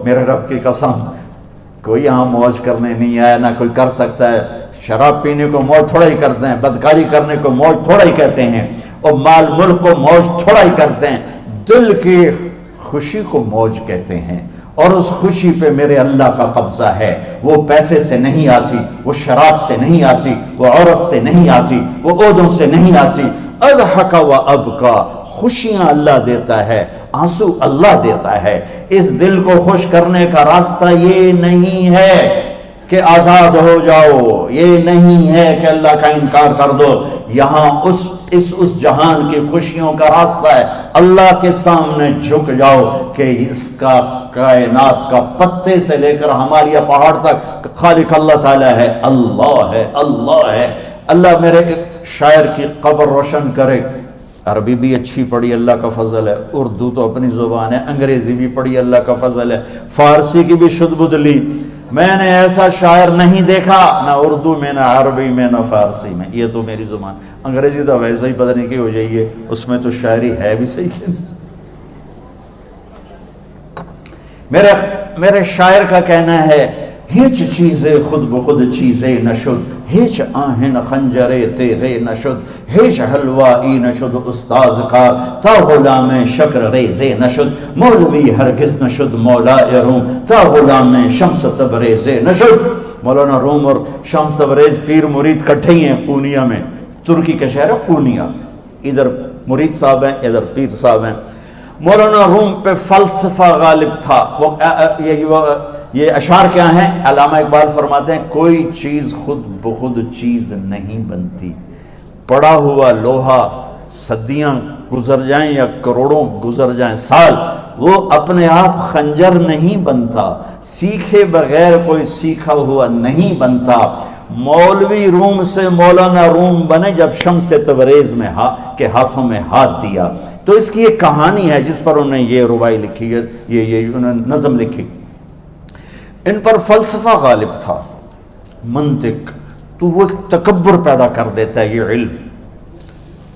میرے رب کی قسم کوئی یہاں موج کرنے نہیں آیا، نہ کوئی کر سکتا ہے۔ شراب پینے کو موج تھوڑا ہی کرتے ہیں، بدکاری کرنے کو موج تھوڑا ہی کہتے ہیں، اور مال ملک کو موج تھوڑا ہی کرتے ہیں، دل کی خوشی کو موج کہتے ہیں۔ اور اس خوشی پہ میرے اللہ کا قبضہ ہے، وہ پیسے سے نہیں آتی، وہ شراب سے نہیں آتی، وہ عورت سے نہیں آتی، وہ عہدوں سے نہیں آتی۔ اضحک و ابکا، خوشیاں اللہ دیتا ہے، آنسو اللہ دیتا ہے۔ اس دل کو خوش کرنے کا راستہ یہ نہیں ہے کہ آزاد ہو جاؤ، یہ نہیں ہے کہ اللہ کا انکار کر دو۔ یہاں اس جہان کی خوشیوں کا راستہ ہے، اللہ کے سامنے جھک جاؤ کہ اس کا کائنات کا پتے سے لے کر ہمارے پہاڑ تک خالق اللہ تعالیٰ ہے، اللہ ہے، اللہ ہے۔ اللہ میرے شاعر کی قبر روشن کرے۔ عربی بھی اچھی پڑھی، اللہ کا فضل ہے، اردو تو اپنی زبان ہے، انگریزی بھی پڑھی، اللہ کا فضل ہے، فارسی کی بھی شد بد لی۔ میں نے ایسا شاعر نہیں دیکھا، نہ اردو میں، نہ عربی میں، نہ فارسی میں، یہ تو میری زبان۔ انگریزی تو ویسے ہی پتہ نہیں کی ہو جائیے، اس میں تو شاعری ہے بھی صحیح ہے۔ میرے شاعر کا کہنا ہے، ہیچ چیزیں خود بخود چیزیں نشد، ہیچ آہن خنجرے تیغے نشد، ہیچ حلوائی نشد استاذ کا، تا غلام شکر ریزے نشد، مولوی ہرگز نشد مولا روم، تا غلام شمس تبریزے نشد۔ مولانا روم اور شمس تبریز پیر مرید کٹھے ہی ہیں پونیا میں، ترکی کا شہر ہے پونیا، ادھر مرید صاحب ہیں، ادھر پیر صاحب ہیں۔ مولانا روم پہ فلسفہ غالب تھا۔ یہ اشعار کیا ہیں؟ علامہ اقبال فرماتے ہیں، کوئی چیز خود بخود چیز نہیں بنتی، پڑا ہوا لوہا صدیاں گزر جائیں یا کروڑوں گزر جائیں سال، وہ اپنے آپ خنجر نہیں بنتا، سیکھے بغیر کوئی سیکھا ہوا نہیں بنتا۔ مولوی روم سے مولانا روم بنے جب شمس تبریز میں کے ہاتھوں میں ہاتھ دیا۔ تو اس کی ایک کہانی ہے جس پر انہوں نے یہ ربائی لکھی ہے، یہ انہوں نے نظم لکھی۔ ان پر فلسفہ غالب تھا، منطق، تو وہ ایک تکبر پیدا کر دیتا ہے یہ علم۔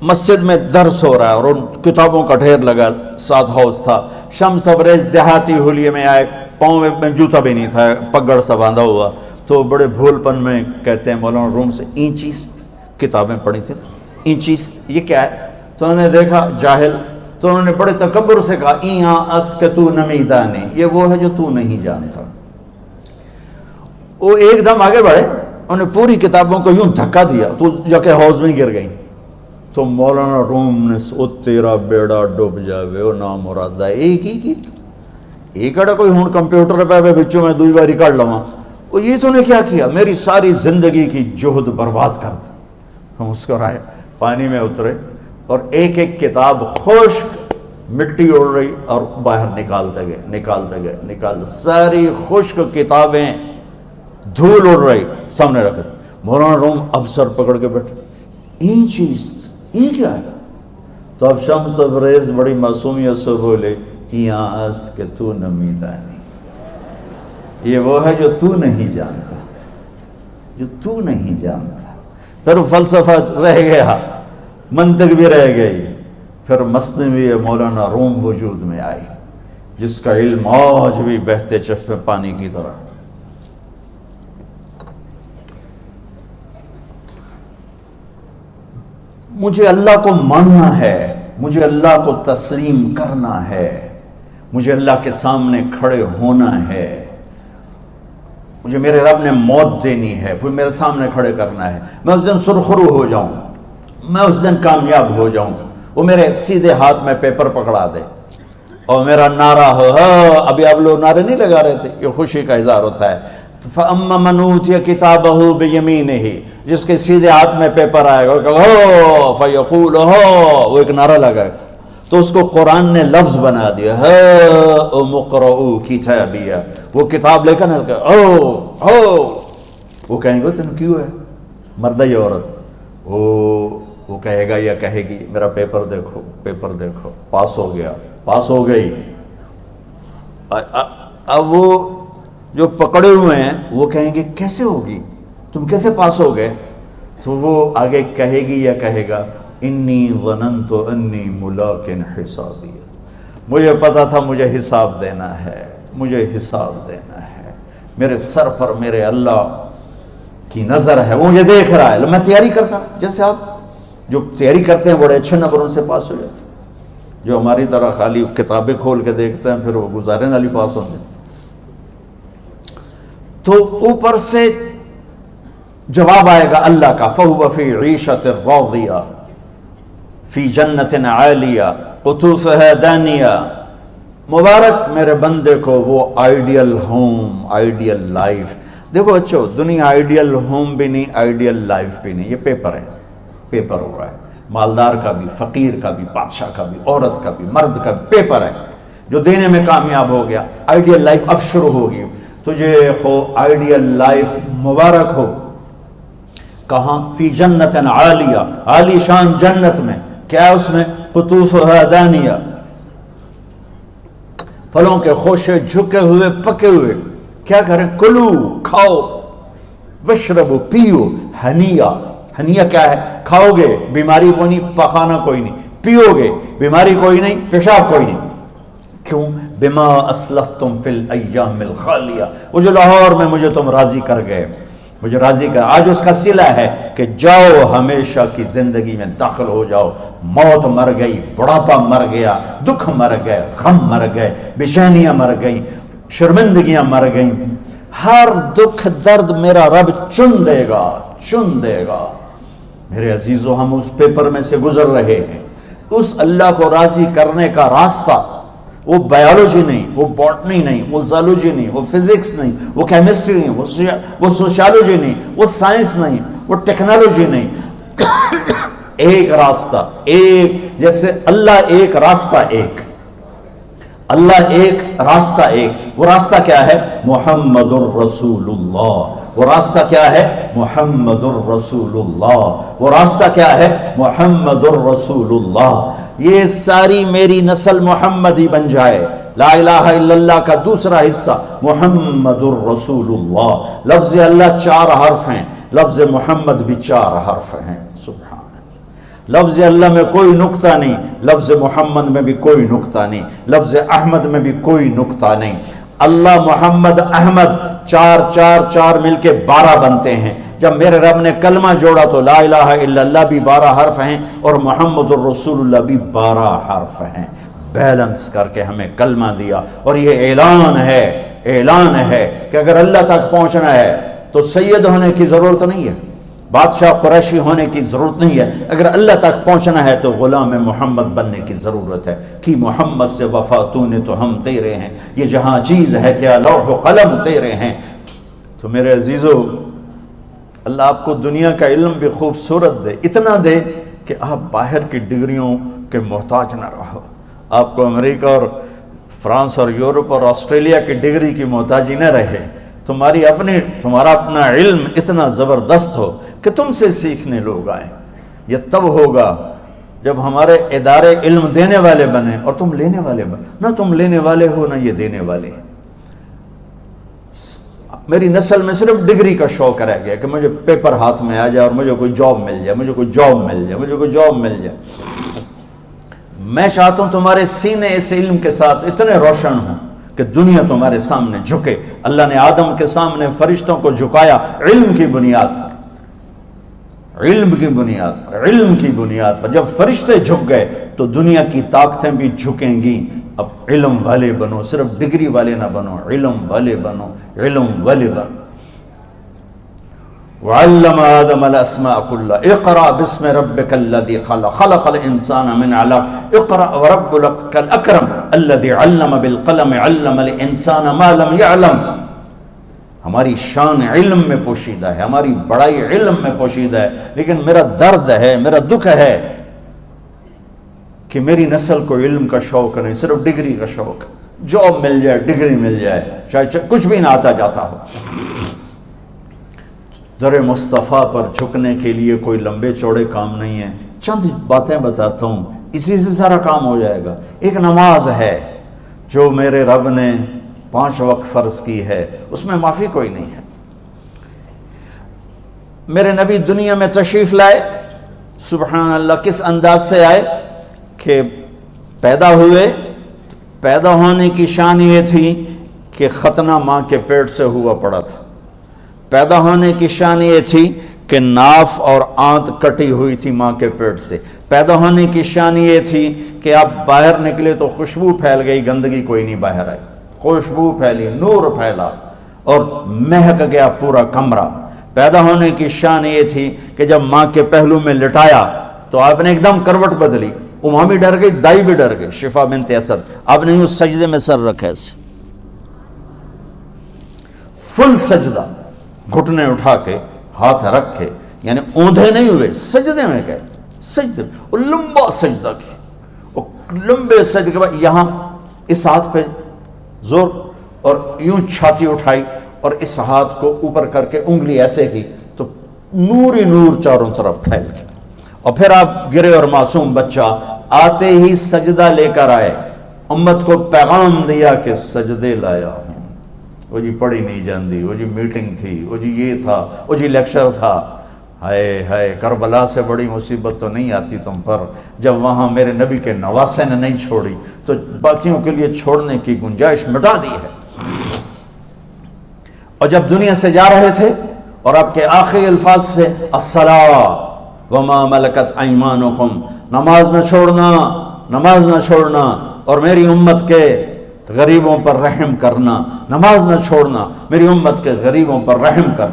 مسجد میں درس ہو رہا ہے اور ان کتابوں کا ڈھیر لگا، ساتھ ہاؤس تھا۔ شمس تبریز دیہاتی حلیے میں آئے، پاؤں میں جوتا بھی نہیں تھا، پگڑ سا باندھا ہوا، تو بڑے بھول پن میں کہتے ہیں مولانا روم سے، اینچیست کتابیں پڑھی تھیں، اینچیست یہ کیا ہے؟ تو انہوں نے دیکھا جاہل، تو انہوں نے بڑے تکبر سے کہا، ایہاں است کہ تو نمیدانی، یہ وہ ہے جو تو نہیں جانتا۔ وہ ایک دم آگے بڑھے، انہوں نے پوری کتابوں کو یوں دھکا دیا تو جا کے حوض میں گر گئی۔ تو مولانا روم نے او تیرا بیڑا ڈوب جاوے او نام مرادہ، ایک ہی کی ایک اڑا کوئی ہون کمپیوٹر پہ بچوں میں دوئی باری کر لواں، وہ یہ تو نے کیا کیا، میری ساری زندگی کی جہد برباد کر دی۔ ہم مسکرائے، پانی میں اترے اور ایک ایک کتاب خشک مٹی اڑ رہی اور باہر نکالتے گئے، ساری خشک کتابیں دھول اڑ رہی سامنے رکھ دی۔ مولانا روم اب سر پکڑ کے بیٹھے، این چیز یہ کیا ہے؟ تو اب شمس تبریز بڑی معصومیت سے بولے، یہاں است کہ تو نمیدانی، یہ وہ ہے جو تو نہیں جانتا، جو تو نہیں جانتا۔ پھر فلسفہ رہ گیا، منطق بھی رہ گئی، پھر مثنوی مولانا روم وجود میں آئی، جس کا علم آج بھی بہتے چشمے پانی کی طرح۔ مجھے اللہ کو ماننا ہے، مجھے اللہ کو تسلیم کرنا ہے، مجھے اللہ کے سامنے کھڑے ہونا ہے، مجھے میرے رب نے موت دینی ہے، پھر میرے سامنے کھڑے کرنا ہے، میں اس دن سرخرو ہو جاؤں، میں اس دن کامیاب ہو جاؤں، وہ میرے سیدھے ہاتھ میں پیپر پکڑا دے اور میرا نعرہ ہو، ابھی آپ لوگ نعرے نہیں لگا رہے تھے، یہ خوشی کا اظہار ہوتا ہے۔ فَأَمَّا مَنْ أُوتِيَ كِتَابَهُ بِيَمِينِهِ، جس کے سیدھے ہاتھ میں پیپر آئے گا، فَيَقُولُ وہ ایک نعرہ لگائے گا، تو اس کو قرآن نے لفظ بنا دیا، هَاؤْمُ اقْرَءُوا كِتَابِيَهْ، وہ کتاب لے کر وہ کہیں گے تم کیوں ہے، مرد یا عورت، وہ کہے گا یا کہے گی میرا پیپر دیکھو، پیپر دیکھو، پاس ہو گیا، پاس ہو گئی۔ اب وہ جو پکڑے ہوئے ہیں وہ کہیں گے کیسے ہوگی، تم کیسے پاس ہو گئے؟ تو وہ آگے کہے گی یا کہے گا، انی ظننت انی ملاق حسابی، مجھے پتا تھا مجھے حساب دینا ہے، مجھے حساب دینا ہے، میرے سر پر میرے اللہ کی نظر ہے، وہ مجھے دیکھ رہا ہے۔ میں تیاری کرتا، جیسے آپ جو تیاری کرتے ہیں بڑے اچھے نمبروں سے پاس ہو جاتے ہیں، جو ہماری طرح خالی کتابیں کھول کے دیکھتے ہیں پھر وہ گزارے والی پاس ہوتے ہیں۔ تو اوپر سے جواب آئے گا اللہ کا، فَهُوَ فِي عِيشَةٍ رَاضِيَةٍ فِي جَنَّةٍ عَالِيَةٍ قُطُوفُهَا دَانِيَةٌ۔ مبارک میرے بندے کو وہ آئیڈیل ہوم، آئیڈیل لائف۔ دیکھو بچو، دنیا آئیڈیل ہوم بھی نہیں، آئیڈیل لائف بھی نہیں، یہ پیپر ہے، پیپر ہو رہا ہے، مالدار کا بھی، فقیر کا بھی، بادشاہ کا بھی، عورت کا بھی، مرد کا بھی پیپر ہے۔ جو دینے میں کامیاب ہو گیا، آئیڈیل لائف اب شروع ہوگی۔ تجھے ہو آئیڈیل لائف مبارک ہو۔ کہاں؟ فی جنت عالیہ، عالی شان جنت میں، کیا ہے اس میں؟ قطوفها دانیہ، پھلوں کے خوشے جھکے ہوئے پکے ہوئے۔ کیا کریں؟ کلو، کھاؤ، وشربو، پیو، ہنیا۔ ہنیا کیا ہے؟ کھاؤ گے بیماری کوئی نہیں، پخانہ کوئی نہیں، پیو گے بیماری کوئی نہیں، پیشاب کوئی نہیں۔ کیوں؟ بما اسلفتم فی الایام الخالیہ، وہ جو لاہور میں مجھے تم راضی کر گئے، مجھے راضی کر، آج اس کا صلہ ہے کہ جاؤ ہمیشہ کی زندگی میں داخل ہو جاؤ۔ موت مر گئی، بڑھاپا مر گیا، دکھ مر گئے، غم مر گئے، بے چینیاں مر گئیں، شرمندگیاں مر گئیں۔ ہر دکھ درد میرا رب چن دے گا، چن دے گا۔ میرے عزیزو، ہم اس پیپر میں سے گزر رہے ہیں۔ اس اللہ کو راضی کرنے کا راستہ، وہ بایولوجی نہیں، وہ باٹنی نہیں، وہ زالوجی نہیں، وہ فزکس نہیں، وہ کیمسٹری نہیں، وہ سوشیالوجی نہیں، وہ سائنس نہیں، وہ ٹیکنالوجی نہیں۔ ایک راستہ، ایک، جیسے اللہ ایک، راستہ ایک، اللہ ایک، راستہ ایک۔ وہ راستہ کیا ہے؟ محمد الرسول اللہ۔ وہ راستہ کیا ہے؟ محمد الرسول اللہ۔ وہ راستہ کیا ہے؟ محمد الرسول اللہ۔ یہ ساری میری نسل محمدی بن جائے۔ لا الہ الا اللہ کا دوسرا حصہ محمد الرسول اللہ۔ لفظ اللہ 4 حرف ہیں، لفظ محمد بھی 4 حرف ہیں۔ سبحان اللہ۔ لفظ اللہ میں کوئی نقطہ نہیں، لفظ محمد میں بھی کوئی نقطہ نہیں، لفظ احمد میں بھی کوئی نقطہ نہیں۔ اللہ، محمد، احمد، 4 4 4 مل کے 12 بنتے ہیں۔ جب میرے رب نے کلمہ جوڑا تو لا الہ الا اللہ بھی 12 حرف ہیں اور محمد الرسول اللہ بھی 12 حرف ہیں۔ بیلنس کر کے ہمیں کلمہ دیا، اور یہ اعلان ہے، اعلان ہے کہ اگر اللہ تک پہنچنا ہے تو سید ہونے کی ضرورت نہیں ہے، بادشاہ قریشی ہونے کی ضرورت نہیں ہے۔ اگر اللہ تک پہنچنا ہے تو غلام محمد بننے کی ضرورت ہے۔ کہ محمد سے وفا تو نے تو ہم تیرے ہیں، یہ جہاں چیز ہے کیا لوح و قلم تیرے ہیں۔ تو میرے عزیزو، اللہ آپ کو دنیا کا علم بھی خوبصورت دے، اتنا دے کہ آپ باہر کی ڈگریوں کے محتاج نہ رہو، آپ کو امریکہ اور فرانس اور یورپ اور آسٹریلیا کی ڈگری کی محتاجی نہ رہے، تمہارا اپنا علم اتنا زبردست ہو کہ تم سے سیکھنے لوگ آئیں۔ یہ تب ہوگا جب ہمارے ادارے علم دینے والے بنے اور تم لینے والے بنے، نہ تم لینے والے ہو نہ یہ دینے والے۔ میری نسل میں صرف ڈگری کا شوق رہ گیا کہ مجھے پیپر ہاتھ میں آ جائے اور مجھے کوئی جاب مل جائے، مجھے کوئی جاب مل جائے، مجھے کوئی جاب مل جائے۔ میں چاہتا ہوں تمہارے سینے اس علم کے ساتھ اتنے روشن ہوں کہ دنیا تمہارے سامنے جھکے۔ اللہ نے آدم کے سامنے فرشتوں کو جھکایا علم کی بنیاد پر، علم کی بنیاد پر، علم کی بنیاد پر۔ جب فرشتے جھک گئے تو دنیا کی طاقتیں بھی جھکیں گی۔ اب علم والے بنو، صرف ڈگری والے نہ بنو، علم والے بنو، علم والے بنو۔ وعلم آدم الاسماء كلها اقرأ باسم ربك الذي خلق خلق الانسان من علق اقرأ وربك الاكرم الذي علم بالقلم علم الانسان ما لم يعلم۔ ہماری شان علم میں پوشیدہ ہے، ہماری بڑائی علم میں پوشیدہ ہے، لیکن میرا درد ہے، میرا دکھ ہے کہ میری نسل کو علم کا شوق نہیں، صرف ڈگری کا شوق۔ جاب مل جائے، ڈگری مل جائے، چاہے کچھ بھی نہ آتا جاتا ہو۔ در مصطفیٰ پر جھکنے کے لیے کوئی لمبے چوڑے کام نہیں ہیں، چند باتیں بتاتا ہوں، اسی سے سارا کام ہو جائے گا۔ ایک نماز ہے جو میرے رب نے 5 وقت فرض کی ہے، اس میں معافی کوئی نہیں ہے۔ میرے نبی دنیا میں تشریف لائے، سبحان اللہ، کس انداز سے آئے کہ پیدا ہوئے، پیدا ہونے کی شان یہ تھی کہ ختنہ ماں کے پیٹ سے ہوا پڑا تھا. پیدا ہونے کی شان یہ تھی کہ ناف اور آنت کٹی ہوئی تھی ماں کے پیٹ سے. پیدا ہونے کی شان یہ تھی کہ آپ باہر نکلے تو خوشبو پھیل گئی, گندگی کوئی نہیں باہر آئی, خوشبو پھیلی, نور پھیلا اور مہک گیا پورا کمرہ. پیدا ہونے کی شان یہ تھی کہ جب ماں کے پہلو میں لٹایا تو آپ نے ایک دم کروٹ بدلی. ماں بھی ڈر گئی, دائی بھی ڈر گئی, شفا بنت اسد. آپ نے اس سجدے میں سر رکھا ایسے, فل سجدہ, گھٹنے اٹھا کے ہاتھ رکھے, یعنی اوندھے نہیں ہوئے, سجدے میں گئے. سجدے وہ لمبا سجدہ کی, وہ لمبے سجدے کے بعد یہاں اس ہاتھ پہ زور اور یوں چھاتی اٹھائی اور اس ہاتھ کو اوپر کر کے انگلی ایسے کی تو نور ہی نور چاروں طرف پھیل گیا. اور پھر آپ گرے اور معصوم بچہ آتے ہی سجدہ لے کر آئے, امت کو پیغام دیا کہ سجدے لایا ہوں. وہ جی پڑھی نہیں جاندی, وہ جی میٹنگ تھی, وہ جی یہ تھا, وہ جی لیکچر تھا. ہائے ہائے, کربلا سے بڑی مصیبت تو نہیں آتی تم پر جب وہاں میرے نبی کے نواسے نے نہیں چھوڑی تو باقیوں کے لیے چھوڑنے کی گنجائش مٹا دی ہے. اور جب دنیا سے جا رہے تھے اور آپ کے آخری الفاظ تھے الصلاۃ وما ملکت ایمانکم, نماز نہ چھوڑنا, نماز نہ چھوڑنا, اور میری امت کے غریبوں پر رحم کرنا, نماز نہ چھوڑنا, میری امت کے غریبوں پر رحم کر.